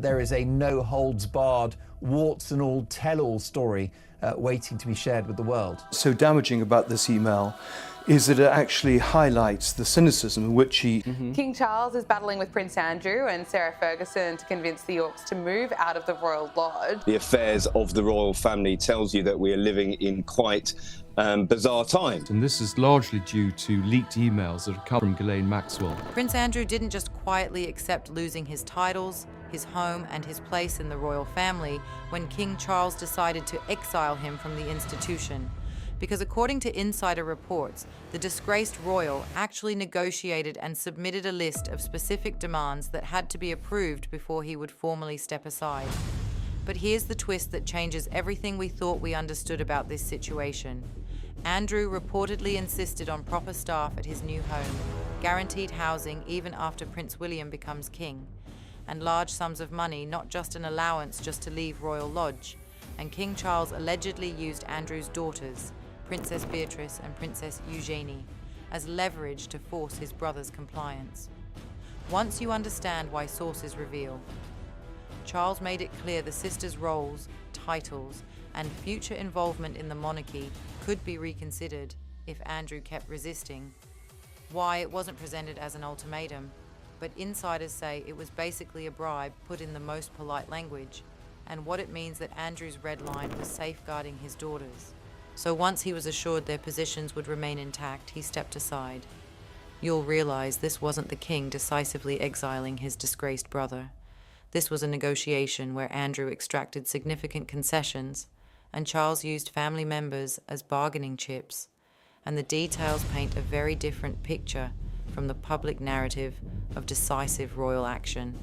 there is a no-holds-barred, warts-and-all tell-all story waiting to be shared with the world. So damaging about this email is that it actually highlights the cynicism in which he... King Charles is battling with Prince Andrew and Sarah Ferguson to convince the Yorks to move out of the Royal Lodge. The affairs of the royal family tells you that we are living in quite bizarre times. And this is largely due to leaked emails that have come from Ghislaine Maxwell. Prince Andrew didn't just quietly accept losing his titles, his home and his place in the royal family when King Charles decided to exile him from the institution. Because according to insider reports, the disgraced royal actually negotiated and submitted a list of specific demands that had to be approved before he would formally step aside. But here's the twist that changes everything we thought we understood about this situation. Andrew reportedly insisted on proper staff at his new home, guaranteed housing even after Prince William becomes king, and large sums of money, not just an allowance just to leave Royal Lodge. And King Charles allegedly used Andrew's daughters, Princess Beatrice and Princess Eugenie, as leverage to force his brother's compliance. Once you understand why sources reveal, Charles made it clear the sisters' roles, titles, and future involvement in the monarchy could be reconsidered if Andrew kept resisting. Why it wasn't presented as an ultimatum, but insiders say it was basically a bribe put in the most polite language, and what it means that Andrew's red line was safeguarding his daughters. So once he was assured their positions would remain intact, he stepped aside. You'll realize this wasn't the king decisively exiling his disgraced brother. This was a negotiation where Andrew extracted significant concessions, and Charles used family members as bargaining chips. And the details paint a very different picture from the public narrative of decisive royal action.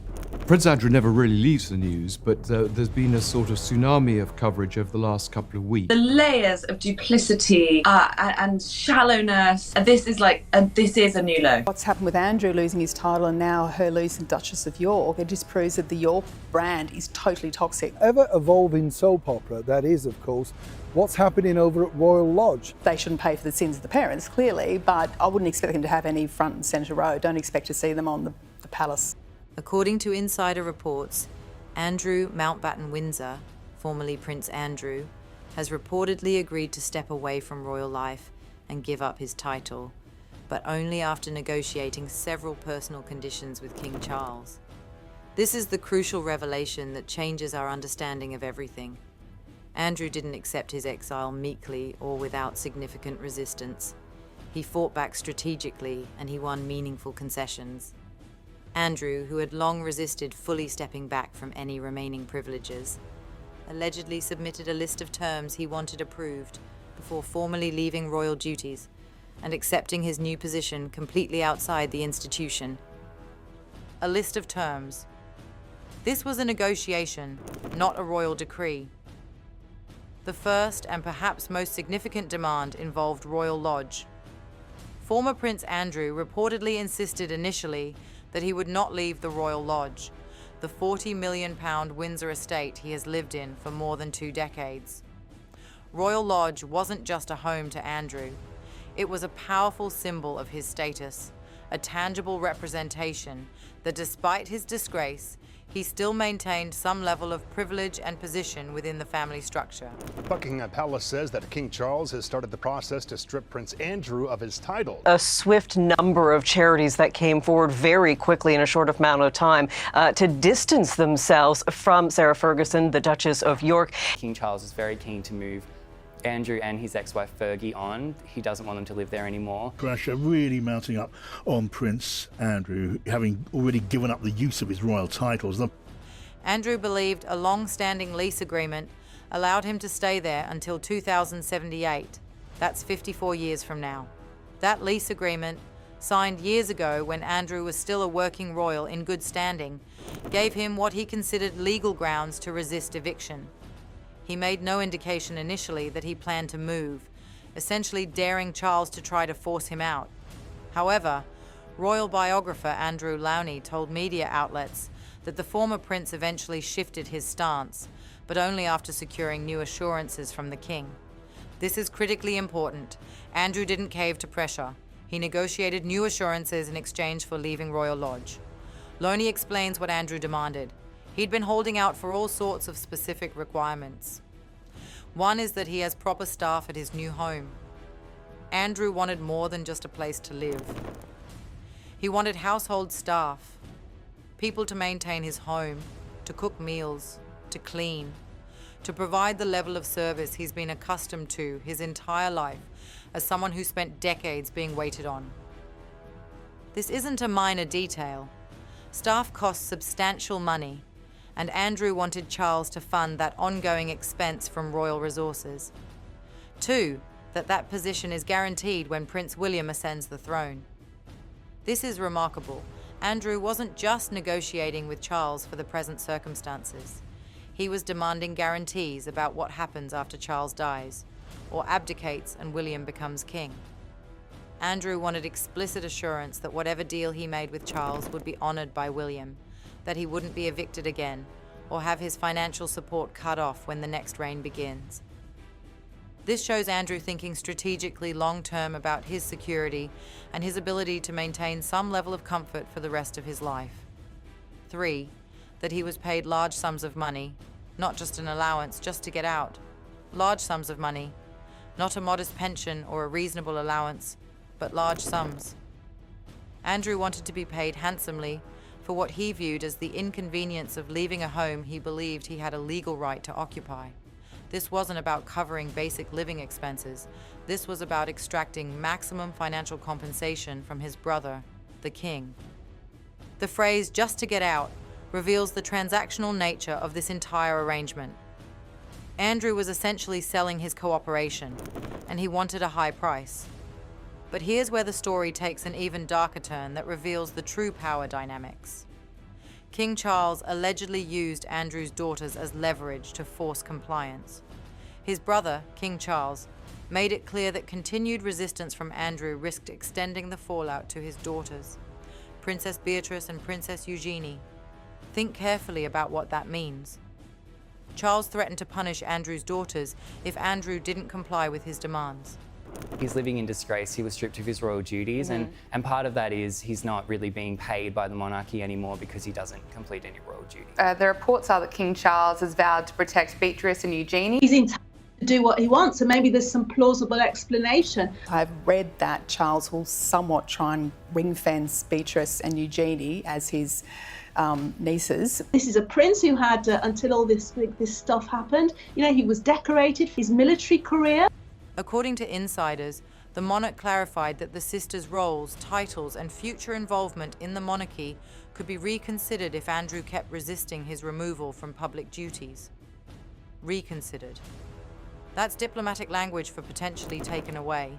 Prince Andrew never really leaves the news, but there's been a sort of tsunami of coverage over the last couple of weeks. The layers of duplicity and shallowness, this is a new low. What's happened with Andrew losing his title and now her losing Duchess of York, it just proves that the York brand is totally toxic. Ever-evolving soap opera, that is, of course, what's happening over at Royal Lodge. They shouldn't pay for the sins of the parents, clearly, but I wouldn't expect them to have any front and centre row. Don't expect to see them on the palace. According to insider reports, Andrew Mountbatten Windsor, formerly Prince Andrew, has reportedly agreed to step away from royal life and give up his title, but only after negotiating several personal conditions with King Charles. This is the crucial revelation that changes our understanding of everything. Andrew didn't accept his exile meekly or without significant resistance. He fought back strategically and he won meaningful concessions. Andrew, who had long resisted fully stepping back from any remaining privileges, allegedly submitted a list of terms he wanted approved before formally leaving royal duties and accepting his new position completely outside the institution. A list of terms. This was a negotiation, not a royal decree. The first and perhaps most significant demand involved Royal Lodge. Former Prince Andrew reportedly insisted initially that he would not leave the Royal Lodge, the £40 million Windsor estate he has lived in for more than 2 decades. Royal Lodge wasn't just a home to Andrew. It was a powerful symbol of his status, a tangible representation that despite his disgrace, he still maintained some level of privilege and position within the family structure. Buckingham Palace says that King Charles has started the process to strip Prince Andrew of his title. A swift number of charities that came forward very quickly in a short amount of time to distance themselves from Sarah Ferguson, the Duchess of York. King Charles is very keen to move Andrew and his ex-wife Fergie on. He doesn't want them to live there anymore. Pressure really mounting up on Prince Andrew, having already given up the use of his royal titles. Andrew believed a long-standing lease agreement allowed him to stay there until 2078. That's 54 years from now. That lease agreement, signed years ago when Andrew was still a working royal in good standing, gave him what he considered legal grounds to resist eviction. He made no indication initially that he planned to move, essentially daring Charles to try to force him out. However, royal biographer Andrew Lowney told media outlets that the former prince eventually shifted his stance, but only after securing new assurances from the king. This is critically important. Andrew didn't cave to pressure. He negotiated new assurances in exchange for leaving Royal Lodge. Lowney explains what Andrew demanded. He'd been holding out for all sorts of specific requirements. One is that he has proper staff at his new home. Andrew wanted more than just a place to live. He wanted household staff, people to maintain his home, to cook meals, to clean, to provide the level of service he's been accustomed to his entire life as someone who spent decades being waited on. This isn't a minor detail. Staff cost substantial money, and Andrew wanted Charles to fund that ongoing expense from royal resources. 2, that position is guaranteed when Prince William ascends the throne. This is remarkable. Andrew wasn't just negotiating with Charles for the present circumstances. He was demanding guarantees about what happens after Charles dies, or abdicates and William becomes king. Andrew wanted explicit assurance that whatever deal he made with Charles would be honored by William, that he wouldn't be evicted again, or have his financial support cut off when the next reign begins. This shows Andrew thinking strategically long-term about his security and his ability to maintain some level of comfort for the rest of his life. 3, that he was paid large sums of money, not just an allowance just to get out. Large sums of money, not a modest pension or a reasonable allowance, but large sums. Andrew wanted to be paid handsomely for what he viewed as the inconvenience of leaving a home he believed he had a legal right to occupy. This wasn't about covering basic living expenses. This was about extracting maximum financial compensation from his brother, the king. The phrase, "just to get out," reveals the transactional nature of this entire arrangement. Andrew was essentially selling his cooperation, and he wanted a high price. But here's where the story takes an even darker turn that reveals the true power dynamics. King Charles allegedly used Andrew's daughters as leverage to force compliance. His brother, King Charles, made it clear that continued resistance from Andrew risked extending the fallout to his daughters, Princess Beatrice and Princess Eugenie. Think carefully about what that means. Charles threatened to punish Andrew's daughters if Andrew didn't comply with his demands. He's living in disgrace. He was stripped of his royal duties, and part of that is he's not really being paid by the monarchy anymore because he doesn't complete any royal duties. The reports are that King Charles has vowed to protect Beatrice and Eugenie. He's entitled to do what he wants, and maybe there's some plausible explanation. I've read that Charles will somewhat try and ring fence Beatrice and Eugenie as his nieces. This is a prince who had, until all this stuff happened, he was decorated, his military career. According to insiders, the monarch clarified that the sisters' roles, titles, and future involvement in the monarchy could be reconsidered if Andrew kept resisting his removal from public duties. Reconsidered. That's diplomatic language for potentially taken away.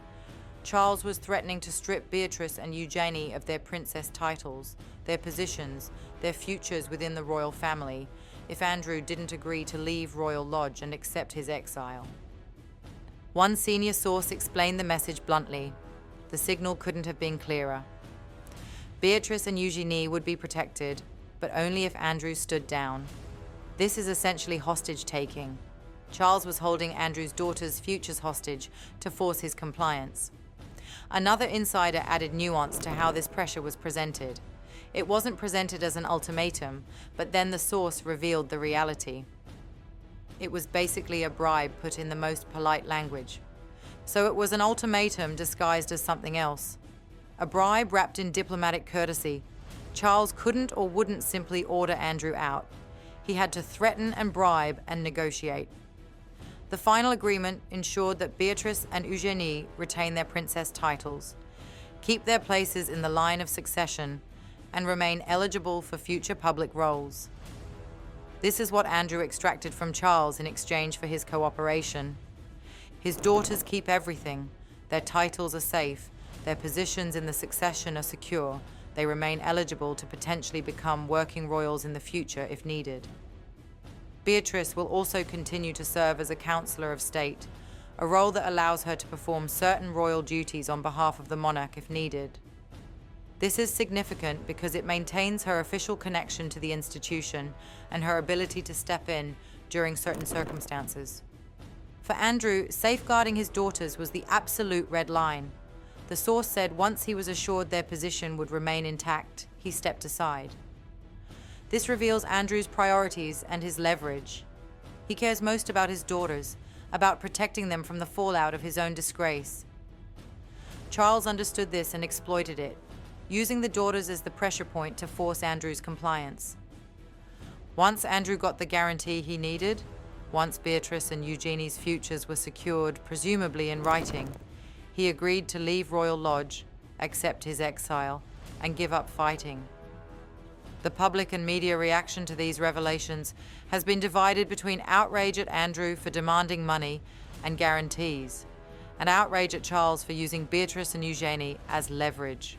Charles was threatening to strip Beatrice and Eugenie of their princess titles, their positions, their futures within the royal family, if Andrew didn't agree to leave Royal Lodge and accept his exile. One senior source explained the message bluntly. The signal couldn't have been clearer. Beatrice and Eugenie would be protected, but only if Andrew stood down. This is essentially hostage-taking. Charles was holding Andrew's daughter's futures hostage to force his compliance. Another insider added nuance to how this pressure was presented. It wasn't presented as an ultimatum, but then the source revealed the reality. It was basically a bribe put in the most polite language. So it was an ultimatum disguised as something else. A bribe wrapped in diplomatic courtesy. Charles couldn't or wouldn't simply order Andrew out. He had to threaten and bribe and negotiate. The final agreement ensured that Beatrice and Eugenie retain their princess titles, keep their places in the line of succession, and remain eligible for future public roles. This is what Andrew extracted from Charles in exchange for his cooperation. His daughters keep everything. Their titles are safe. Their positions in the succession are secure. They remain eligible to potentially become working royals in the future if needed. Beatrice will also continue to serve as a counselor of state, a role that allows her to perform certain royal duties on behalf of the monarch if needed. This is significant because it maintains her official connection to the institution and her ability to step in during certain circumstances. For Andrew, safeguarding his daughters was the absolute red line. The source said once he was assured their position would remain intact, he stepped aside. This reveals Andrew's priorities and his leverage. He cares most about his daughters, about protecting them from the fallout of his own disgrace. Charles understood this and exploited it, using the daughters as the pressure point to force Andrew's compliance. Once Andrew got the guarantee he needed, once Beatrice and Eugenie's futures were secured, presumably in writing, he agreed to leave Royal Lodge, accept his exile, and give up fighting. The public and media reaction to these revelations has been divided between outrage at Andrew for demanding money and guarantees, and outrage at Charles for using Beatrice and Eugenie as leverage.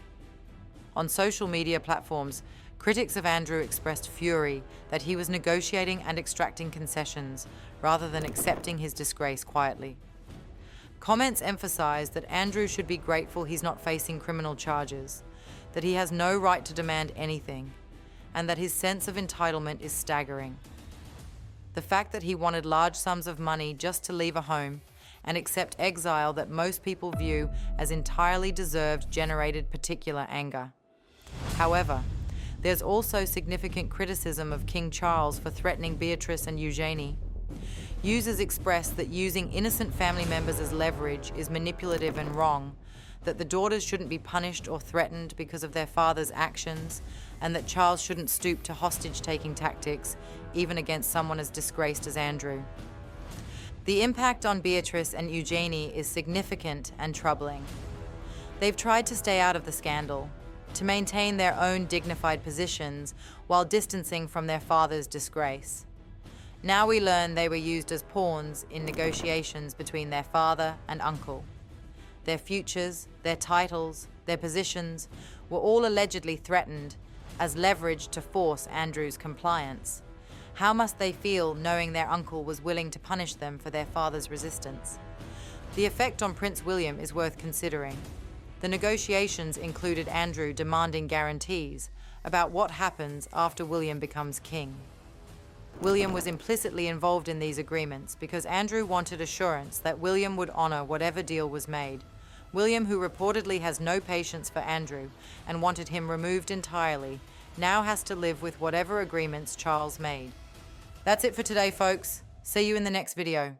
On social media platforms, critics of Andrew expressed fury that he was negotiating and extracting concessions rather than accepting his disgrace quietly. Comments emphasized that Andrew should be grateful he's not facing criminal charges, that he has no right to demand anything, and that his sense of entitlement is staggering. The fact that he wanted large sums of money just to leave a home and accept exile that most people view as entirely deserved generated particular anger. However, there's also significant criticism of King Charles for threatening Beatrice and Eugenie. Users express that using innocent family members as leverage is manipulative and wrong, that the daughters shouldn't be punished or threatened because of their father's actions, and that Charles shouldn't stoop to hostage-taking tactics, even against someone as disgraced as Andrew. The impact on Beatrice and Eugenie is significant and troubling. They've tried to stay out of the scandal, to maintain their own dignified positions while distancing from their father's disgrace. Now we learn they were used as pawns in negotiations between their father and uncle. Their futures, their titles, their positions were all allegedly threatened as leverage to force Andrew's compliance. How must they feel knowing their uncle was willing to punish them for their father's resistance? The effect on Prince William is worth considering. The negotiations included Andrew demanding guarantees about what happens after William becomes king. William was implicitly involved in these agreements because Andrew wanted assurance that William would honor whatever deal was made. William, who reportedly has no patience for Andrew and wanted him removed entirely, now has to live with whatever agreements Charles made. That's it for today, folks. See you in the next video.